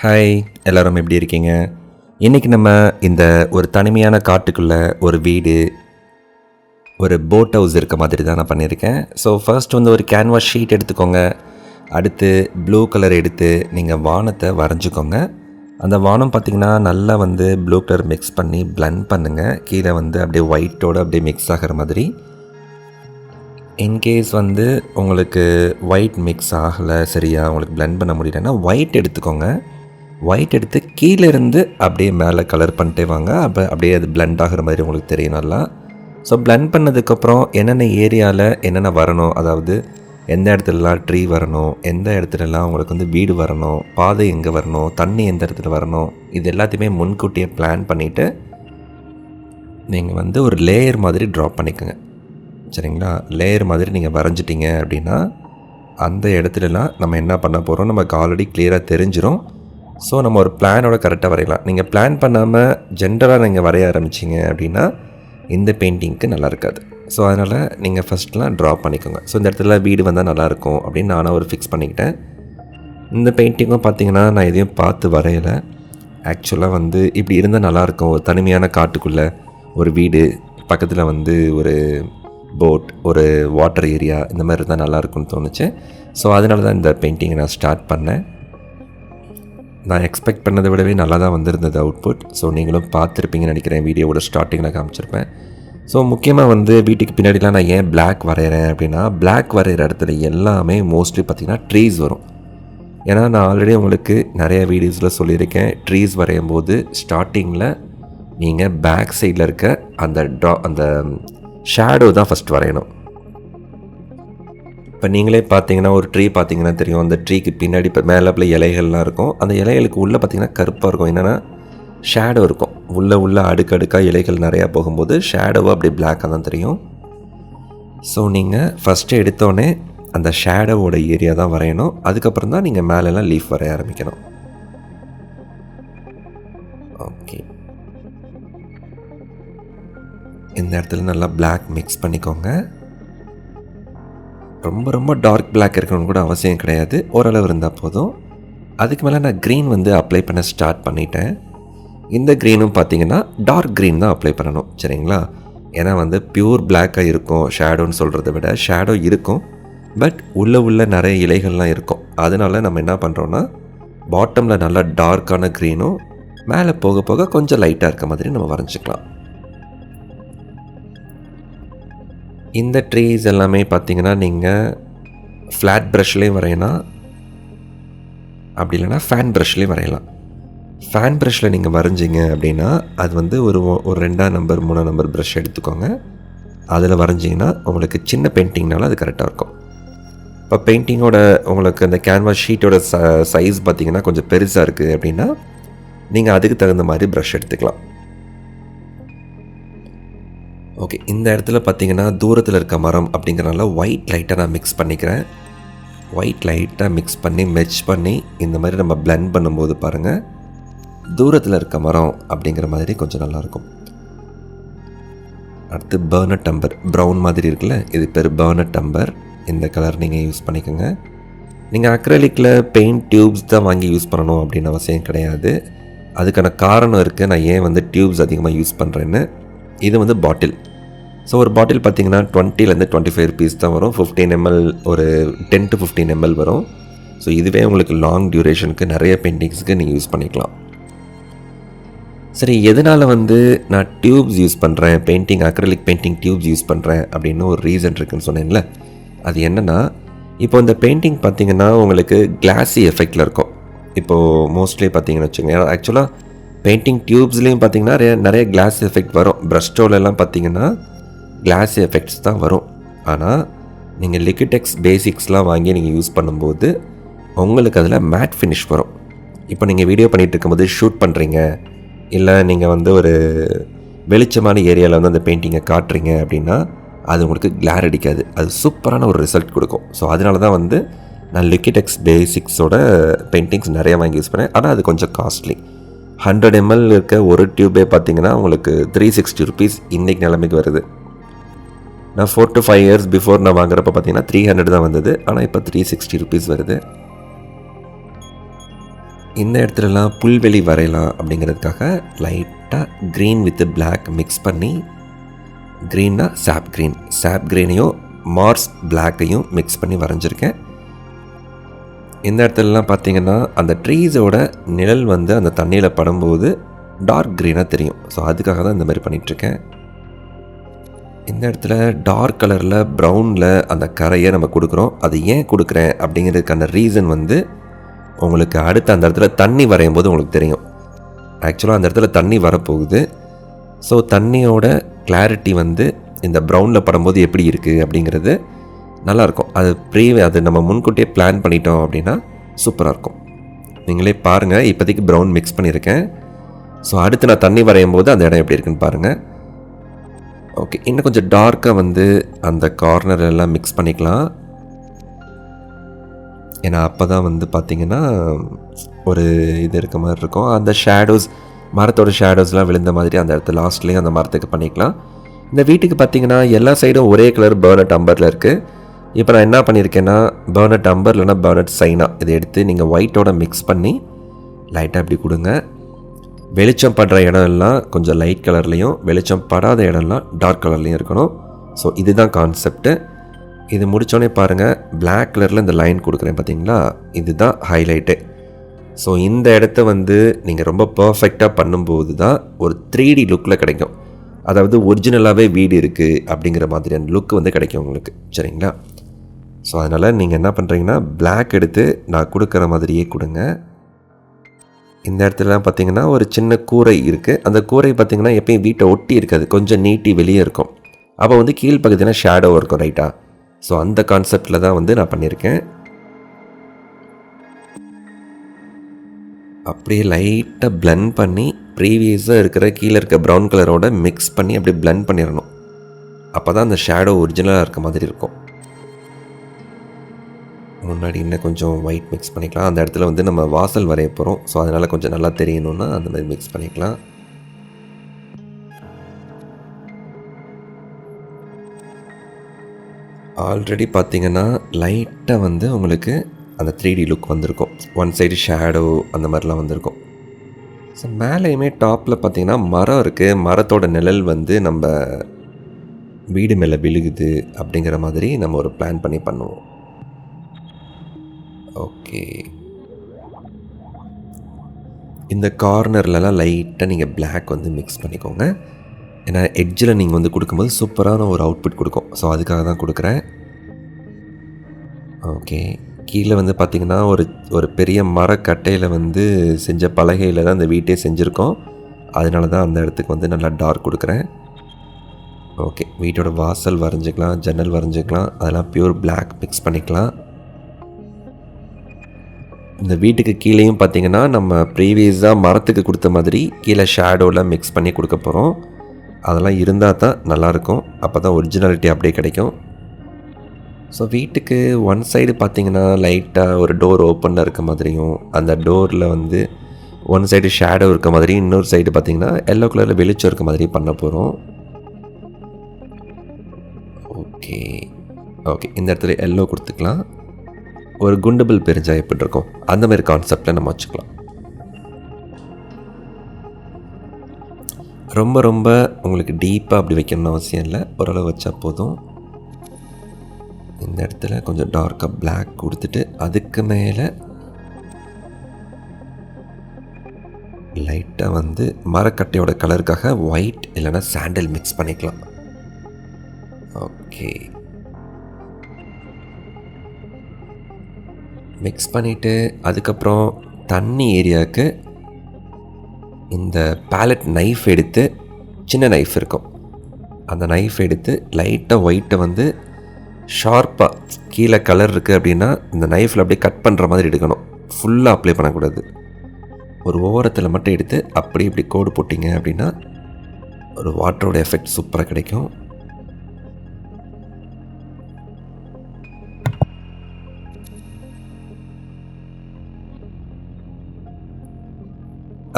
Hi, எல்லோரும் எப்படி இருக்கீங்க? இன்றைக்கி நம்ம இந்த ஒரு தனிமையான காட்டுக்குள்ளே ஒரு வீடு, ஒரு போட் ஹவுஸ் இருக்க மாதிரி தான் நான் பண்ணியிருக்கேன். ஸோ ஃபர்ஸ்ட் வந்து ஒரு கேன்வாஸ் ஷீட் எடுத்துக்கோங்க. அடுத்து ப்ளூ கலர் எடுத்து நீங்கள் வானத்தை வரைஞ்சிக்கோங்க. அந்த வானம் பார்த்திங்கன்னா நல்லா வந்து ப்ளூ கலர் மிக்ஸ் பண்ணி பிளெண்ட் பண்ணுங்கள். கீழே வந்து அப்படியே ஒயிட்டோடு அப்படியே மிக்ஸ் ஆகிற மாதிரி. இன்கேஸ் வந்து உங்களுக்கு ஒயிட் மிக்ஸ் ஆகலை, சரியா உங்களுக்கு பிளெண்ட் பண்ண முடியலன்னா ஒயிட் எடுத்துக்கோங்க. ஒயிட் எடுத்து கீழே இருந்து அப்படியே மேலே கலர் பண்ணிட்டே வாங்க. அப்போ அப்படியே அது பிளெண்ட் ஆகிற மாதிரி உங்களுக்கு தெரியும் நல்லா. ஸோ பிளெண்ட் பண்ணதுக்கப்புறம் என்னென்ன ஏரியாவில் என்னென்ன வரணும், அதாவது எந்த இடத்துலலாம் ட்ரீ வரணும், எந்த இடத்துலலாம் உங்களுக்கு வந்து வீடு வரணும், பாதை எங்கே வரணும், தண்ணி எந்த இடத்துல வரணும், இது எல்லாத்தையுமே முன்கூட்டியே பிளான் பண்ணிவிட்டு நீங்கள் வந்து ஒரு லேயர் மாதிரி ட்ரா பண்ணிக்கோங்க. சரிங்களா? லேயர் மாதிரி நீங்கள் வரைஞ்சிட்டிங்க அப்படின்னா அந்த இடத்துலலாம் நம்ம என்ன பண்ண போகிறோம் நமக்கு ஆல்ரெடி கிளியராக தெரிஞ்சிடும். ஸோ நம்ம ஒரு பிளானோட கரெக்டாக வரையலாம். நீங்கள் பிளான் பண்ணாமல் ஜென்ரலாக நீங்கள் வரைய ஆரம்பிச்சிங்க அப்படின்னா இந்த பெயிண்டிங்க்கு நல்லா இருக்காது. ஸோ அதனால் நீங்கள் ஃபஸ்ட்லாம் ட்ரா பண்ணிக்கோங்க. ஸோ இந்த இடத்துல வீடு வந்தால் நல்லாயிருக்கும் அப்படின்னு நானும் ஒரு ஃபிக்ஸ் பண்ணிக்கிட்டேன். இந்த பெயிண்டிங்கும் பார்த்திங்கன்னா நான் எதையும் பார்த்து வரையலை. ஆக்சுவலாக வந்து இப்படி இருந்தால் நல்லாயிருக்கும், ஒரு தனிமையான காட்டுக்குள்ளே ஒரு வீடு, பக்கத்தில் வந்து ஒரு போட், ஒரு வாட்டர் ஏரியா, இந்த மாதிரி இருந்தால் நல்லாயிருக்குன்னு தோணுச்சு. ஸோ அதனால தான் இந்த பெயிண்டிங்கை நான் ஸ்டார்ட் பண்ணேன். நான் எக்ஸ்பெக்ட் பண்ணதை விடவே நல்லா தான் வந்திருந்தது அவுட்புட். ஸோ நீங்களும் பார்த்துருப்பீங்கன்னு நினைக்கிறேன், வீடியோவோட ஸ்டார்டிங்கில் காமிச்சிருப்பேன். ஸோ முக்கியமாக வந்து வீட்டுக்கு பின்னாடிலாம் நான் ஏன் பிளாக் வரைகிறேன் அப்படின்னா, பிளாக் வரைகிற இடத்துல எல்லாமே மோஸ்ட்லி பார்த்திங்கன்னா ட்ரீஸ் வரும். ஏன்னா நான் ஆல்ரெடி உங்களுக்கு நிறைய வீடியோஸில் சொல்லியிருக்கேன், ட்ரீஸ் வரையும் போது ஸ்டார்டிங்கில் நீங்கள் பேக் சைடில் இருக்க அந்த ஷேடோ தான் ஃபஸ்ட் வரையணும். இப்போ நீங்களே பார்த்தீங்கன்னா ஒரு ட்ரீ பார்த்தீங்கன்னா தெரியும், அந்த ட்ரீக்கு பின்னாடி இப்போ மேலே இலைகள்லாம் இருக்கும். அந்த இலைகளுக்கு உள்ளே பார்த்திங்கன்னா கருப்பாக இருக்கும். என்னென்னா ஷேடோ இருக்கும். உள்ளே அடுக்கடுக்காக இலைகள் நிறையா போகும்போது ஷேடோவாக அப்படி பிளாக்காக தான் தெரியும். ஸோ நீங்கள் ஃபஸ்ட்டு எடுத்தோடனே அந்த ஷேடோவோட ஏரியா தான் வரையணும். அதுக்கப்புறம் தான் நீங்கள் மேலெலாம் லீஃப் வரைய ஆரம்பிக்கணும். ஓகே, இந்த இடத்துல நல்லா பிளாக் மிக்ஸ் பண்ணிக்கோங்க. ரொம்ப ரொம்ப டார்க் பிளாக் இருக்கணும்னு கூட அவசியம் கிடையாது, ஓரளவு இருந்தால் போதும். அதுக்கு மேலே நான் க்ரீன் வந்து அப்ளை பண்ண ஸ்டார்ட் பண்ணிட்டேன். இந்த க்ரீனும் பார்த்தீங்கன்னா டார்க் க்ரீன் தான் அப்ளை பண்ணணும், சரிங்களா? ஏன்னா வந்து பியூர் பிளாக்காக இருக்கும் ஷேடோன்னு சொல்கிறத விட, ஷேடோ இருக்கும் பட் உள்ள நிறைய இலைகள்லாம் இருக்கும். அதனால நம்ம என்ன பண்ணுறோன்னா பாட்டமில் நல்லா டார்க்கான க்ரீனும் மேலே போக போக கொஞ்சம் லைட்டாக இருக்க மாதிரி நம்ம வரைஞ்சிக்கலாம். இந்த ட்ரீஸ் எல்லாமே பார்த்திங்கன்னா நீங்கள் ஃப்ளாட் ப்ரஷ்லேயும் வரையலாம், அப்படி இல்லைனா ஃபேன் ப்ரஷ்லேயும் வரையலாம். ஃபேன் ப்ரஷ்ஷில் நீங்கள் வரைஞ்சிங்க அப்படின்னா அது வந்து ஒரு 2ஆம் நம்பர் 3ஆம் நம்பர் ப்ரஷ் எடுத்துக்கோங்க. அதில் வரைஞ்சிங்கன்னா உங்களுக்கு சின்ன பெயிண்டிங்னால அது கரெக்டாக இருக்கும். இப்போ பெயிண்டிங்கோட உங்களுக்கு அந்த கேன்வாஸ் ஷீட்டோட சைஸ் பார்த்திங்கன்னா கொஞ்சம் பெருசாக இருக்குது அப்படின்னா நீங்கள் அதுக்கு தகுந்த மாதிரி ப்ரஷ் எடுத்துக்கலாம். ஓகே, இந்த இடத்துல பார்த்தீங்கன்னா தூரத்தில் இருக்க மரம் அப்படிங்கிறனால ஒயிட் லைட்டாக நான் மிக்ஸ் பண்ணிக்கிறேன். ஒயிட் லைட்டாக மிக்ஸ் பண்ணி மெச் பண்ணி இந்த மாதிரி நம்ம பிளெண்ட் பண்ணும்போது பாருங்கள் தூரத்தில் இருக்க மரம் அப்படிங்கிற மாதிரி கொஞ்சம் நல்லாயிருக்கும். அடுத்து பர்னட் டம்பர், ப்ரௌன் மாதிரி இருக்குல்ல, இது பேர் பர்னட் டம்பர். இந்த கலர் நீங்கள் யூஸ் பண்ணிக்கோங்க. நீங்கள் அக்ரலிக்கில் பெயிண்ட் டியூப்ஸ் தான் வாங்கி யூஸ் பண்ணணும் அப்படின்னு அவசியம் கிடையாது. அதுக்கான காரணம் இருக்குது நான் ஏன் வந்து டியூப்ஸ் அதிகமாக யூஸ் பண்ணுறேன்னு. இது வந்து பாட்டில். ஸோ ஒரு பாட்டில் பார்த்திங்கன்னா 20 to 25 rupees தான் வரும். 15 ml ஒரு 10 to 15 ml வரும். ஸோ இதுவே உங்களுக்கு லாங் டியூரேஷனுக்கு நிறைய பெயிண்டிங்ஸுக்கு நீங்கள் யூஸ் பண்ணிக்கலாம். சரி, எதனால் வந்து நான் டியூப்ஸ் யூஸ் பண்ணுறேன், அக்ரிலிக் பெயிண்டிங் டியூப்ஸ் யூஸ் பண்ணுறேன் அப்படின்னு ஒரு ரீசன் இருக்குதுன்னு சொன்னேன்ல. அது என்னென்னா, இப்போ இந்த பெயிண்டிங் பார்த்திங்கன்னா உங்களுக்கு கிளாஸி எஃபெக்டில் இருக்கும். இப்போது மோஸ்ட்லி பார்த்திங்கன்னு வச்சுக்கோங்க, ஆக்சுவலாக பெயிண்டிங் டியூப்ஸ்லேயும் பார்த்திங்கன்னா நிறைய கிளாஸ் எஃபெக்ட் வரும். ப்ரஷ்டோலெல்லாம் பார்த்திங்கன்னா கிளாஸ் எஃபெக்ட்ஸ் தான் வரும். ஆனால் நீங்கள் லிக்விடெக்ஸ் பேசிக்ஸ்லாம் வாங்கி நீங்கள் யூஸ் பண்ணும்போது உங்களுக்கு அதில் மேட் ஃபினிஷ் வரும். இப்போ நீங்கள் வீடியோ பண்ணிகிட்டு இருக்கும்போது ஷூட் பண்ணுறீங்க, இல்லை நீங்கள் வந்து ஒரு வெளிச்சமான ஏரியாவில் வந்து அந்த பெயிண்டிங்கை காட்டுறீங்க அப்படின்னா அது உங்களுக்கு கிளார் அடிக்காது, அது சூப்பரான ஒரு ரிசல்ட் கொடுக்கும். ஸோ அதனால தான் வந்து நான் லிக்விடெக்ஸ் பேசிக்ஸோட பெயிண்டிங்ஸ் நிறையா வாங்கி யூஸ் பண்ணேன். ஆனால் அது கொஞ்சம் காஸ்ட்லி. 100 ml இருக்க ஒரு டியூபே பார்த்தீங்கன்னா உங்களுக்கு 360 rupees இன்றைக்கி நிலைமைக்கு வருது. நான் 4 to 5 years பிஃபோர் நான் வாங்குறப்ப பார்த்தீங்கன்னா 300 தான் வந்தது. ஆனால் இப்போ 360 rupees வருது. இந்த இடத்துலலாம் புல்வெளி வரையலாம் அப்படிங்கிறதுக்காக லைட்டாக க்ரீன் வித் பிளாக் மிக்ஸ் பண்ணி, க்ரீன்னா சாப் க்ரீனையும் மார்ஸ் பிளாக்கையும் மிக்ஸ் பண்ணி வரைஞ்சிருக்கேன். இந்த இடத்துலலாம் பார்த்திங்கன்னா அந்த ட்ரீஸோட நிழல் வந்து அந்த தண்ணியில் படும்போது டார்க் க்ரீனாக தெரியும். ஸோ அதுக்காக தான் இந்த மாதிரி பண்ணிகிட்ருக்கேன். இந்த இடத்துல டார்க் கலரில் ப்ரௌனில் அந்த கரையை நம்ம கொடுக்குறோம். அது ஏன் கொடுக்குறேன் அப்படிங்கிறதுக்கான ரீசன் வந்து உங்களுக்கு அடுத்து அந்த இடத்துல தண்ணி வரையும் போது உங்களுக்கு தெரியும். ஆக்சுவலாக அந்த இடத்துல தண்ணி வரப்போகுது. ஸோ தண்ணியோட கிளாரிட்டி வந்து இந்த ப்ரௌனில் படும்போது எப்படி இருக்குது அப்படிங்கிறது நல்லாயிருக்கும். அது நம்ம முன்கூட்டியே பிளான் பண்ணிட்டோம் அப்படின்னா சூப்பராக இருக்கும். நீங்களே பாருங்கள், இப்போதைக்கு ப்ரௌன் மிக்ஸ் பண்ணியிருக்கேன். ஸோ அடுத்து நான் தண்ணி வரையும் போது அந்த இடம் எப்படி இருக்குன்னு பாருங்கள். ஓகே, இன்னும் கொஞ்சம் டார்க்காக வந்து அந்த கார்னர் எல்லாம் மிக்ஸ் பண்ணிக்கலாம். ஏன்னா அப்போ தான் வந்து பார்த்திங்கன்னா ஒரு இது இருக்க மாதிரி இருக்கும். அந்த ஷேடோஸ், மரத்தோட ஷேடோஸ்லாம் விழுந்த மாதிரி அந்த இடத்துல லாஸ்ட்லேயும் அந்த மரத்துக்கு பண்ணிக்கலாம். இந்த வீட்டுக்கு பார்த்திங்கன்னா எல்லா சைடும் ஒரே கலர் பர்னட் அம்பரில் இருக்குது. இப்போ நான் என்ன பண்ணியிருக்கேன்னா பர்னட் அம்பர் இல்லைனா பர்னட் சைனா இதை எடுத்து நீங்கள் ஒயிட்டோட மிக்ஸ் பண்ணி லைட்டாக இப்படி கொடுங்க. வெளிச்சம் படுற இடம்லாம் கொஞ்சம் லைட் கலர்லேயும், வெளிச்சம் படாத இடம்லாம் டார்க் கலர்லேயும் இருக்கணும். ஸோ இதுதான் கான்செப்ட்டு. இது முடித்தோடனே பாருங்கள், பிளாக் கலரில் இந்த லைன் கொடுக்குறேன் பார்த்தீங்களா, இதுதான் ஹைலைட்டு. ஸோ இந்த இடத்த வந்து நீங்கள் ரொம்ப பர்ஃபெக்டாக பண்ணும்போது தான் ஒரு 3D லுக்கில் கிடைக்கும். அதாவது ஒரிஜினலாகவே வீடு இருக்குது அப்படிங்கிற மாதிரியான லுக் வந்து கிடைக்கும் உங்களுக்கு. சரிங்களா? ஸோ அதனால் நீங்கள் என்ன பண்ணுறீங்கன்னா பிளாக் எடுத்து நான் கொடுக்குற மாதிரியே கொடுங்க. இந்த இடத்துலலாம் பார்த்திங்கன்னா ஒரு சின்ன கூரை இருக்குது. அந்த கூரை பார்த்திங்கன்னா எப்பயும் வீட்டை ஒட்டி இருக்காது, கொஞ்சம் நீட்டி வெளியே இருக்கும். அப்போ வந்து கீழ்ப்பகுதினா ஷேடோ இருக்கும், ரைட்டா? ஸோ அந்த கான்செப்டில் தான் வந்து நான் பண்ணியிருக்கேன். அப்படியே லைட்டாக பிளெண்ட் பண்ணி ப்ரீவியஸாக இருக்கிற கீழே இருக்க ப்ரௌன் கலரோட மிக்ஸ் பண்ணி அப்படியே பிளெண்ட் பண்ணிடணும். அப்போ தான் அந்த ஷேடோ ஒரிஜினலாக இருக்க மாதிரி இருக்கும். முன்னாடி இன்னும் கொஞ்சம் ஒயிட் மிக்ஸ் பண்ணிக்கலாம். அந்த இடத்துல வந்து நம்ம வாசல் வரைய போகிறோம். ஸோ அதனால் கொஞ்சம் நல்லா தெரியணுன்னா அந்த மாதிரி மிக்ஸ் பண்ணிக்கலாம். ஆல்ரெடி பார்த்திங்கன்னா லைட்டாக வந்து உங்களுக்கு அந்த 3D லுக் வந்திருக்கும். ஒன் சைடு ஷேடோ அந்த மாதிரிலாம் வந்திருக்கும். ஸோ மேலேயுமே டாப்பில் பார்த்திங்கன்னா மரம் இருக்குது. மரத்தோட நிழல் வந்து நம்ம வீடு மேலே விழுகுது அப்படிங்கிற மாதிரி நம்ம ஒரு பிளான் பண்ணி பண்ணுவோம். ஓகே, இந்த கார்னர்லலாம் லைட்டாக நீங்கள் பிளாக் வந்து மிக்ஸ் பண்ணிக்கோங்க. ஏன்னா எட்ஜில் நீங்கள் வந்து கொடுக்கும்போது சூப்பரான ஒரு அவுட்புட் கொடுக்கும். ஸோ அதுக்காக தான் கொடுக்குறேன். ஓகே, கீழே வந்து பார்த்திங்கன்னா ஒரு பெரிய மரக்கட்டையில் வந்து செஞ்ச பலகையில் தான் அந்த வீட்டே செஞ்சுருக்கோம். அதனால தான் அந்த இடத்துக்கு வந்து நல்லா டார்க் கொடுக்குறேன். ஓகே, வீட்டோட வாசல் வரைஞ்சிக்கலாம், ஜன்னல் வரைஞ்சிக்கலாம், அதெல்லாம் பியூர் பிளாக் மிக்ஸ் பண்ணிக்கலாம். இந்த வீட்டுக்கு கீழேயும் பார்த்திங்கன்னா நம்ம ப்ரீவியஸாக மரத்துக்கு கொடுத்த மாதிரி கீழே ஷேடோவில் மிக்ஸ் பண்ணி கொடுக்க போகிறோம். அதெல்லாம் இருந்தால் தான் நல்லாயிருக்கும். அப்போ தான் ஒரிஜினாலிட்டி அப்படியே கிடைக்கும். ஸோ வீட்டுக்கு ஒன் சைடு பார்த்திங்கன்னா லைட்டாக ஒரு டோர் ஓப்பனில் இருக்க மாதிரியும், அந்த டோரில் வந்து ஒன் சைடு ஷேடோ இருக்க மாதிரி, இன்னொரு சைடு பார்த்திங்கன்னா எல்லோ கலரில் வெளிச்சம் இருக்க மாதிரி பண்ண போகிறோம். ஓகே, இந்த இடத்துல எல்லோ கொடுத்துக்கலாம். ஒரு குண்டுபில் பெரிஞ்சா எப்படி இருக்கும் அந்த மாதிரி கான்செப்டில் நம்ம வச்சுக்கலாம். ரொம்ப உங்களுக்கு டீப்பாக அப்படி வைக்கணும்னு அவசியம் இல்லை, ஓரளவு வச்சா போதும். இந்த இடத்துல கொஞ்சம் டார்க்காக பிளாக் கொடுத்துட்டு அதுக்கு மேலே லைட்டாக வந்து மரக்கட்டையோட கலருக்காக ஒயிட் இல்லைன்னா சாண்டல் மிக்ஸ் பண்ணிக்கலாம். ஓகே, மிக்ஸ் பண்ணிவிட்டு அதுக்கப்புறம் தண்ணி ஏரியாவுக்கு இந்த பேலட் நைஃப் எடுத்து, சின்ன நைஃப் இருக்கும், அந்த நைஃப் எடுத்து லைட்டாக ஒயிட்டை வந்து ஷார்ப்பாக கீழே கலர் இருக்குது அப்படின்னா இந்த நைஃப்பில் அப்படியே கட் பண்ணுற மாதிரி எடுக்கணும். ஃபுல்லாக அப்ளை பண்ணக்கூடாது. ஒரு ஓரத்தில் மட்டும் எடுத்து அப்படி இப்படி கோடு போட்டிங்க அப்படின்னா ஒரு வாட்டரோட எஃபெக்ட் சூப்பராக கிடைக்கும்.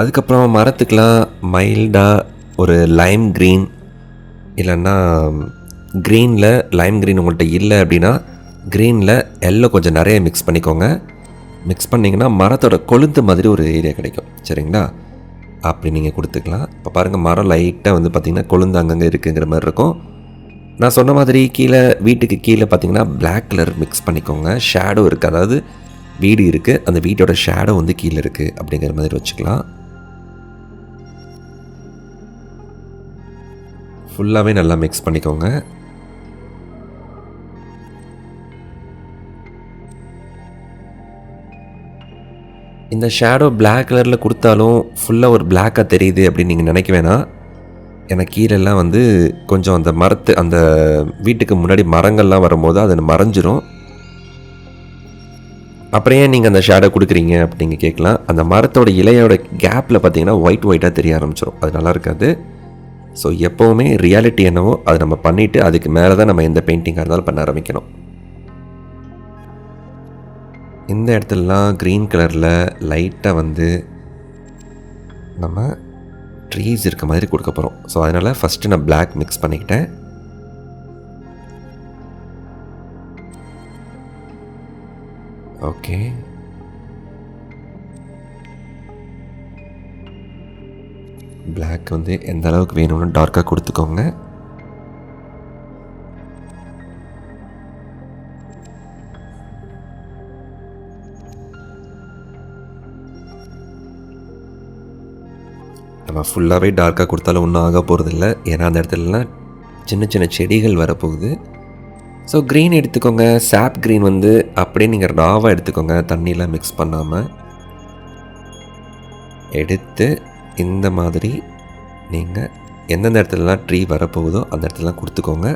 அதுக்கப்புறம் மரத்துக்கெலாம் மைல்டாக ஒரு லைம் க்ரீன் இல்லைன்னா க்ரீனில் லைம் க்ரீன் உங்கள்கிட்ட இல்லை அப்படின்னா க்ரீனில் எல்லோ கொஞ்சம் நிறைய மிக்ஸ் பண்ணிக்கோங்க. மிக்ஸ் பண்ணிங்கன்னா மரத்தோட கொழுந்து மாதிரி ஒரு ஏரியா கிடைக்கும். சரிங்களா? அப்படி நீங்கள் கொடுத்துக்கலாம். இப்போ பாருங்கள், மரம் லைட்டாக வந்து பார்த்திங்கன்னா கொழுந்து அங்கங்கே இருக்குங்கிற மாதிரி இருக்கும். நான் சொன்ன மாதிரி கீழே வீட்டுக்கு கீழே பார்த்திங்கன்னா பிளாக் கலர் மிக்ஸ் பண்ணிக்கோங்க. ஷேடோ இருக்குது, அதாவது வீடு இருக்குது, அந்த வீட்டோட ஷேடோ வந்து கீழே இருக்குது அப்படிங்கிற மாதிரி வச்சுக்கலாம். ஃபுல்லாகவே நல்லா மிக்ஸ் பண்ணிக்கோங்க. இந்த ஷேடோ பிளாக் கலரில் கொடுத்தாலும் ஃபுல்லாக ஒரு பிளாக்காக தெரியுது அப்படின்னு நீங்கள் நினைக்க வேணாம். ஏன்னா கீழெல்லாம் வந்து கொஞ்சம் அந்த அந்த வீட்டுக்கு முன்னாடி மரங்கள்லாம் வரும்போது அது மறைஞ்சிரும். அப்புறம் ஏன் நீங்கள் அந்த ஷேடோ கொடுக்குறீங்க அப்படின்னு கேட்கலாம். அந்த மரத்தோட இலையோட கேப்பில் பார்த்தீங்கன்னா ஒயிட்டாக தெரிய ஆரம்பிச்சிடும். அது நல்லா இருக்காது. ஸோ எப்போவுமே ரியாலிட்டி என்னவோ அதை நம்ம பண்ணிவிட்டு அதுக்கு மேலே தான் நம்ம எந்த பெயிண்டிங்காக இருந்தாலும் பண்ண ஆரம்பிக்கணும். இந்த இடத்துலலாம் க்ரீன் கலரில் லைட்டாக வந்து நம்ம ட்ரீஸ் இருக்க மாதிரி கொடுக்க போகிறோம். ஸோ அதனால் ஃபஸ்ட்டு நான் பிளாக் மிக்ஸ் பண்ணிக்கிட்டேன். ஓகே, பிளாக் வந்து எந்த அளவுக்கு வேணும்னு டார்க்காக கொடுத்துக்கோங்க. நம்ம ஃபுல்லாகவே டார்க்காக கொடுத்தாலும் ஒன்றும் ஆக போகிறதில்ல. ஏன்னா அந்த இடத்துலலாம் சின்ன சின்ன செடிகள் வரப்போகுது. ஸோ க்ரீன் எடுத்துக்கோங்க. சாப் க்ரீன் வந்து அப்படியே நீங்கள் ராவாக எடுத்துக்கோங்க, தண்ணியில் மிக்ஸ் பண்ணாமல் எடுத்து இந்த மாதிரி நீங்கள் எந்தெந்த இடத்துலலாம் ட்ரீ வரப்போகுதோ அந்த இடத்துலலாம் கொடுத்துக்கோங்க.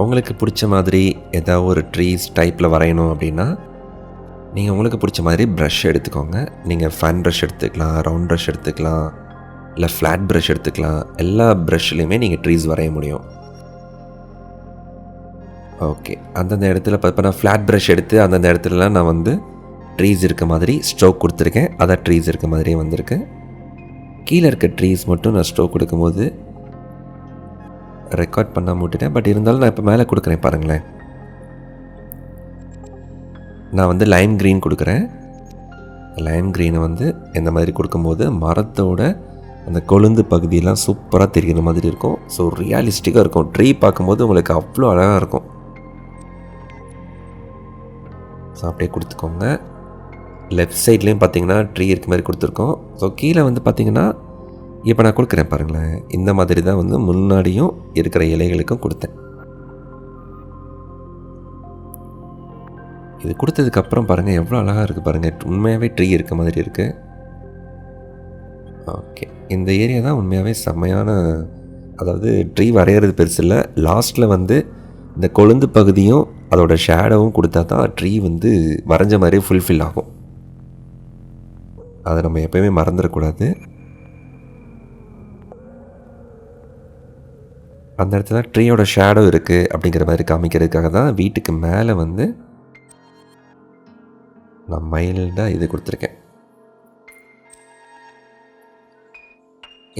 உங்களுக்கு பிடிச்ச மாதிரி ஏதாவது ஒரு ட்ரீஸ் டைப்பில் வரையணும் அப்படின்னா நீங்கள் உங்களுக்கு பிடிச்ச மாதிரி ப்ரஷ் எடுத்துக்கோங்க. நீங்கள் ஃபேன் ப்ரஷ் எடுத்துக்கலாம், ரவுண்ட் ப்ரஷ் எடுத்துக்கலாம், இல்லை ஃப்ளாட் ப்ரஷ் எடுத்துக்கலாம். எல்லா ப்ரஷ்லேயுமே நீங்கள் ட்ரீஸ் வரைய முடியும். ஓகே, அந்தந்த இடத்துல இப்போ நான் ஃப்ளாட் ப்ரஷ் எடுத்து அந்தந்த இடத்துலலாம் நான் வந்து ட்ரீஸ் இருக்க மாதிரி ஸ்ட்ரோக் கொடுத்துருக்கேன். அதான் ட்ரீஸ் இருக்க மாதிரியே வந்திருக்கு. கீழே இருக்க ட்ரீஸ் மட்டும் நான் ஸ்ட்ரோக் கொடுக்கும்போது ரெக்கார்ட் பண்ணாமல் விட்டுட்டேன். பட் இருந்தாலும் நான் இப்போ மேலே கொடுக்குறேன் பாருங்களேன். நான் வந்து லைம் க்ரீன் கொடுக்குறேன். லைம் க்ரீனை வந்து இந்த மாதிரி கொடுக்கும்போது மரத்தோட அந்த கொழுந்து பகுதியெல்லாம் சூப்பராக தெரிகிற மாதிரி இருக்கும். ஸோ ரியாலிஸ்டிக்காக இருக்கும். ட்ரீ பார்க்கும்போது உங்களுக்கு அவ்வளோ அழகாக இருக்கும். ஸோ அப்படியே கொடுத்துக்கோங்க. லெஃப்ட் சைட்லேயும் பார்த்தீங்கன்னா ட்ரீ இருக்க மாதிரி கொடுத்துருக்கோம். ஸோ கீழே வந்து பார்த்திங்கன்னா இப்போ நான் கொடுக்குறேன் பாருங்களேன். இந்த மாதிரி தான் வந்து முன்னாடியும் இருக்கிற இலைகளுக்கும் கொடுத்தேன். இது கொடுத்ததுக்கப்புறம் பாருங்கள் எவ்வளோ அழகாக இருக்குது பாருங்கள். உண்மையாகவே ட்ரீ இருக்க மாதிரி இருக்குது. ஓகே, இந்த ஏரியா தான் உண்மையாகவே செம்மையான, அதாவது ட்ரீ வரைகிறது பெருசு இல்லை, லாஸ்ட்டில் வந்து இந்த கொழுந்து பகுதியும் அதோட ஷேடோவும் கொடுத்தா தான் ட்ரீ வந்து வரைஞ்ச மாதிரி ஃபுல்ஃபில் ஆகும். அதை நம்ம எப்போயுமே மறந்துடக்கூடாது. அந்த இடத்துல ட்ரீயோட ஷேடோ இருக்குது அப்படிங்கிற மாதிரி காமிக்கிறதுக்காக தான் வீட்டுக்கு மேலே வந்து நான் மைல்டாக இது கொடுத்துருக்கேன்.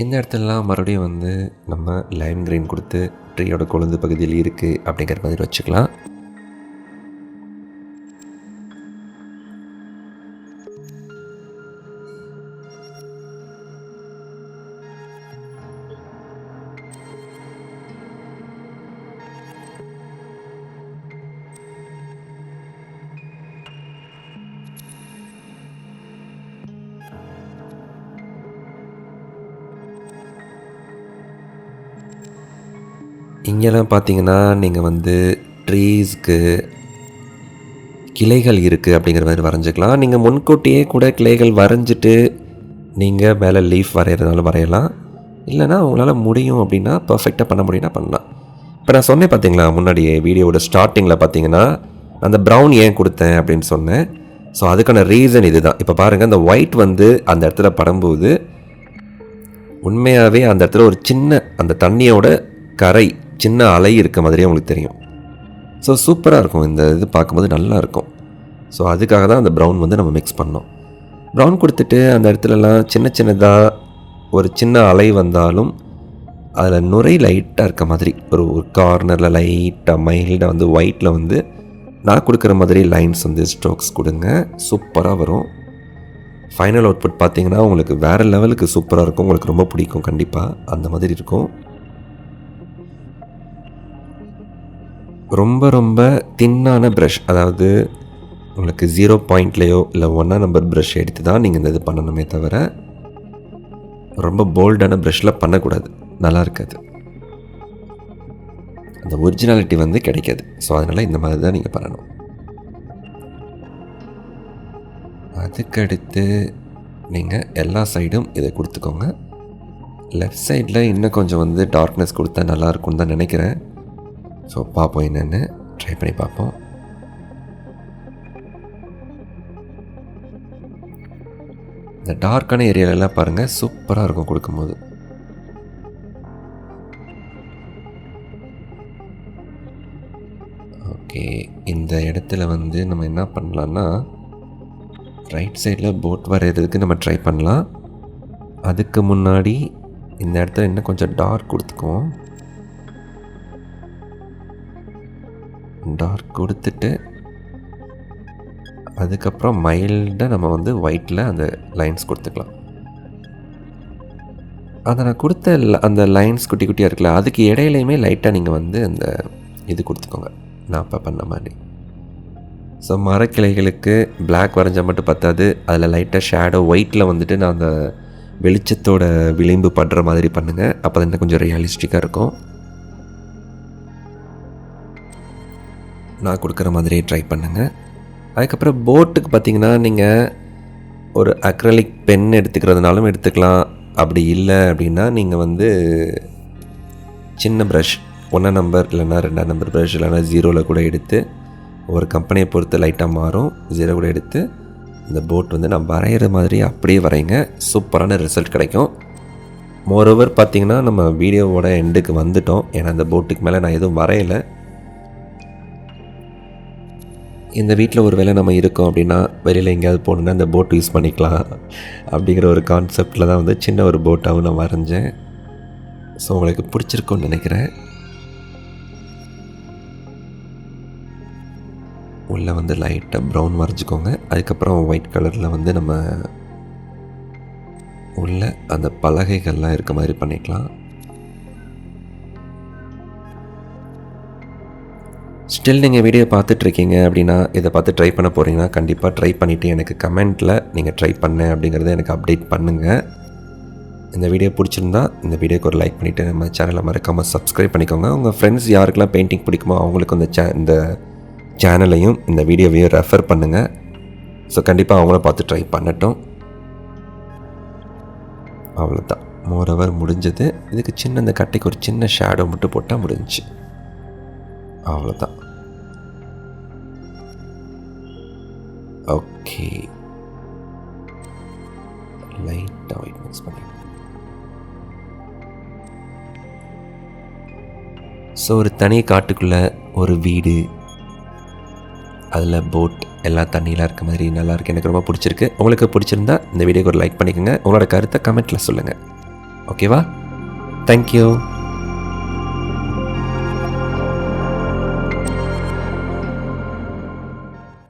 இந்த இடத்துலலாம் மறுபடியும் வந்து நம்ம லைம் க்ரீன் கொடுத்து ட்ரீயோட கொழுந்து பகுதியில் இருக்குது அப்படிங்கிற மாதிரி வச்சுக்கலாம். இங்கெல்லாம் பார்த்தீங்கன்னா நீங்கள் வந்து ட்ரீஸ்க்கு கிளைகள் இருக்குது அப்படிங்கிற மாதிரி வரைஞ்சிக்கலாம். நீங்கள் முன்கூட்டியே கூட கிளைகள் வரைஞ்சிட்டு நீங்கள் மேலே லீஃப் வரைகிறதுனால வரையலாம். இல்லைனா உங்களால் முடியும் அப்படின்னா பர்ஃபெக்டாக பண்ண முடியும்னா பண்ணலாம். இப்போ நான் சொன்னேன் பார்த்தீங்களா முன்னாடியே வீடியோவோட ஸ்டார்டிங்கில் பார்த்தீங்கன்னா அந்த ப்ரௌன் ஏன் கொடுத்தேன் அப்படின்னு சொன்னேன். ஸோ அதுக்கான ரீசன் இது தான். இப்போ பாருங்கள், அந்த ஒயிட் வந்து அந்த இடத்துல படும்போது உண்மையாகவே அந்த இடத்துல ஒரு சின்ன அந்த தண்ணியோட கரை சின்ன அலை இருக்க மாதிரியே உங்களுக்கு தெரியும். ஸோ சூப்பராக இருக்கும். இந்த இது பார்க்கும்போது நல்லா இருக்கும். ஸோ அதுக்காக தான் அந்த ப்ரௌன் வந்து நம்ம மிக்ஸ் பண்ணோம். ப்ரௌன் கொடுத்துட்டு அந்த இடத்துலலாம் சின்ன சின்னதாக ஒரு சின்ன அலை வந்தாலும் அதில் நுரை லைட்டாக இருக்க மாதிரி ஒரு கார்னரில் லைட்டாக மைல்டாக வந்து ஒயிட்டில் வந்து நான் கொடுக்குற மாதிரி லைன்ஸ் வந்து ஸ்ட்ரோக்ஸ் கொடுங்க. சூப்பராக வரும். ஃபைனல் அவுட்புட் பார்த்தீங்கன்னா உங்களுக்கு வேறு லெவலுக்கு சூப்பராக இருக்கும். உங்களுக்கு ரொம்ப பிடிக்கும். கண்டிப்பாக அந்த மாதிரி இருக்கும். ரொம்ப ரொம்ப தின்னான ப்ரஷ், அதாவது உங்களுக்கு 0 பாயிண்ட்லேயோ இல்லை 1 நம்பர் ப்ரஷ் எடுத்து தான் நீங்கள் இந்த இது பண்ணணுமே தவிர ரொம்ப போல்டான ப்ரஷ்ஷில் பண்ணக்கூடாது. நல்லா இருக்காது. அந்த ஒரிஜினாலிட்டி வந்து கிடைக்காது. ஸோ அதனால் இந்த மாதிரி தான் நீங்கள் பண்ணணும். அதுக்கடுத்து நீங்கள் எல்லா சைடும் இதை கொடுத்துக்கோங்க. லெஃப்ட் சைடில் இன்னும் கொஞ்சம் வந்து டார்க்னஸ் கொடுத்தா நல்லாயிருக்கும்னு தான் நினைக்கிறேன். ஸோ பார்ப்போம், என்னென்னு ட்ரை பண்ணி பார்ப்போம். இந்த டார்க்கான ஏரியாலெல்லாம் பாருங்கள், சூப்பராக இருக்கும் கொடுக்கும்போது. ஓகே, இந்த இடத்துல வந்து நம்ம என்ன பண்ணலான்னா ரைட் சைடில் போட் வரைகிறதுக்கு நம்ம ட்ரை பண்ணலாம். அதுக்கு முன்னாடி இந்த இடத்துல இன்னும் கொஞ்சம் டார்க் கொடுத்துக்குவோம். டார்க் கொடுத்துட்டு அதுக்கப்புறம் மைல்டாக நம்ம வந்து ஒயிட்டில் அந்த லைன்ஸ் கொடுத்துக்கலாம். அதை நான் கொடுத்த அந்த லைன்ஸ் குட்டி குட்டியாக இருக்குல்ல, அதுக்கு இடையிலையுமே லைட்டாக நீங்கள் வந்து அந்த இது கொடுத்துக்கோங்க, நான் இப்போ பண்ண மாதிரி. ஸோ மரக்கிளைகளுக்கு பிளாக் வரைஞ்சால் மட்டும் பத்தாது, அதில் லைட்டாக ஷேடோ ஒயிட்டில் வந்துட்டு நான் அந்த வெளிச்சத்தோட விளிம்பு படுற மாதிரி பண்ணுங்கள். அப்போ தான் இன்னும் கொஞ்சம் ரியலிஸ்டிக்காக இருக்கும். நான் கொடுக்குற மாதிரியே ட்ரை பண்ணுங்கள். அதுக்கப்புறம் போட்டுக்கு பார்த்திங்கன்னா நீங்கள் ஒரு அக்ரலிக் பென் எடுத்துக்கிறதுனாலும் எடுத்துக்கலாம். அப்படி இல்லை அப்படின்னா நீங்கள் வந்து சின்ன ப்ரஷ் 1 நம்பர் இல்லைனா 2 நம்பர் ப்ரஷ் இல்லைனா 0 கூட எடுத்து, ஒரு கம்பெனியை பொறுத்து லைட்டாக மாறும், 0 கூட எடுத்து இந்த போட் வந்து நான் வரைகிற மாதிரி அப்படியே வரைங்க. சூப்பரான ரிசல்ட் கிடைக்கும். மோரோவர் பார்த்திங்கன்னா நம்ம வீடியோவோட எண்டுக்கு வந்துட்டோம். ஏன்னா அந்த போட்டுக்கு மேலே நான் எதுவும் வரையலை. இந்த வீட்டில் ஒரு வேளை நம்ம இருக்கோம் அப்படின்னா வெளியில் எங்கேயாவது போகணுன்னா இந்த போட் யூஸ் பண்ணிக்கலாம் அப்படிங்கிற ஒரு கான்செப்டில் தான் வந்து சின்ன ஒரு போட்டாகவும் நான் வரைஞ்சேன். ஸோ உங்களுக்கு பிடிச்சிருக்கும்னு நினைக்கிறேன். உள்ளே வந்து லைட்டாக ப்ரௌன் வரைஞ்சிக்கோங்க. அதுக்கப்புறம் ஒயிட் கலரில் வந்து நம்ம உள்ள அந்த பலகைகள்லாம் இருக்க மாதிரி பண்ணிக்கலாம். ஸ்டில் நீங்கள் வீடியோ பார்த்துட்ருக்கீங்க அப்படின்னா, இதை பார்த்து ட்ரை பண்ண போகிறீங்கன்னா கண்டிப்பாக ட்ரை பண்ணிவிட்டு எனக்கு கமெண்ட்டில் நீங்கள் ட்ரை பண்ணேன் அப்படிங்கிறத எனக்கு அப்டேட் பண்ணுங்கள். இந்த வீடியோ பிடிச்சிருந்தா இந்த வீடியோக்கு ஒரு லைக் பண்ணிவிட்டு நம்ம சேனலை மறக்காமல் சப்ஸ்கிரைப் பண்ணிக்கோங்க. உங்கள் ஃப்ரெண்ட்ஸ் யாருக்கெல்லாம் பெயிண்டிங் பிடிக்குமோ அவங்களுக்கு இந்த சேனலையும் இந்த வீடியோவையும் ரெஃபர் பண்ணுங்கள். ஸோ கண்டிப்பாக அவங்கள பார்த்து ட்ரை பண்ணட்டும். அவ்வளோதான், மோரோவர் முடிஞ்சது. இதுக்கு சின்ன இந்த கட்டைக்கு ஒரு சின்ன ஷேடோ மட்டும் போட்டால் முடிஞ்சிச்சு. அவ்வளோதான். ஓகே, லைட்டாக ஒயிட் மிக்ஸ் பண்ணி. ஸோ ஒரு தனி காட்டுக்குள்ளே ஒரு வீடு, அதில் போட், எல்லாம் தண்ணியெலாம் இருக்க மாதிரி நல்லாயிருக்கு. எனக்கு ரொம்ப பிடிச்சிருக்கு. உங்களுக்கு பிடிச்சிருந்தா இந்த வீடியோக்கு ஒரு லைக் பண்ணிக்கோங்க. உங்களோட கருத்தை கமெண்ட்டில் சொல்லுங்கள். ஓகேவா? தேங்க்யூ.